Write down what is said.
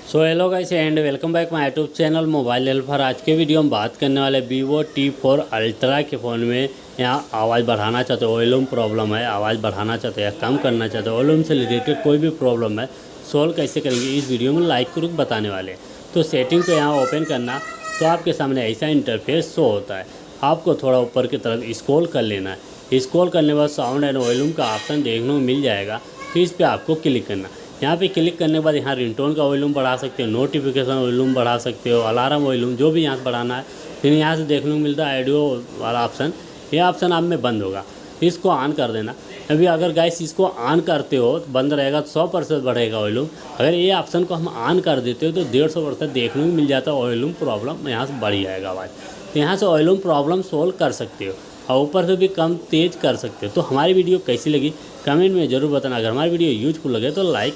So hello guys and welcome back my YouTube channel mobile helper. आज के video में बात करने वाले Vivo T4 अल्ट्रा के फ़ोन में यहाँ आवाज़ बढ़ाना चाहते हो, वॉल्यूम प्रॉब्लम है, आवाज़ बढ़ाना चाहते हो या कम करना चाहते हो, वॉल्यूम से रिलेटेड कोई भी प्रॉब्लम है, सोल्व कैसे करेंगे इस वीडियो में लाइव प्रूफ बताने वाले। तो सेटिंग को यहाँ ओपन करना, तो आपके सामने ऐसा इंटरफेस शो होता है। आपको थोड़ा ऊपर की तरफ स्क्रॉल कर लेना है। स्क्रॉल करने के बाद साउंड एंड वॉल्यूम का ऑप्शन देखने को मिल जाएगा, तो इस पर आपको क्लिक करना। यहाँ पे क्लिक करने के बाद यहाँ रिंगटोन का वॉल्यूम बढ़ा सकते हो, नोटिफिकेशन वॉल्यूम बढ़ा सकते हो, अलार्म वॉल्यूम जो भी यहाँ से बढ़ाना है। फिर यहाँ से देखने को मिलता है ऑडियो वाला ऑप्शन, ये ऑप्शन आप में बंद होगा, इसको ऑन कर देना। अभी अगर गाइस इसको ऑन करते हो तो बंद रहेगा, तो 100% बढ़ेगा वॉल्यूम। अगर ये ऑप्शन को हम ऑन कर देते हो तो 150% देखने को मिल जाता है वॉल्यूम प्रॉब्लम यहाँ से बढ़ जाएगा आवाज़। तो यहाँ से वॉल्यूम प्रॉब्लम सोल्व कर सकते हो और ऊपर से भी कम तेज़ कर सकते हो। तो हमारी वीडियो कैसी लगी कमेंट में ज़रूर बताना। अगर हमारी वीडियो यूजफुल लगे तो लाइक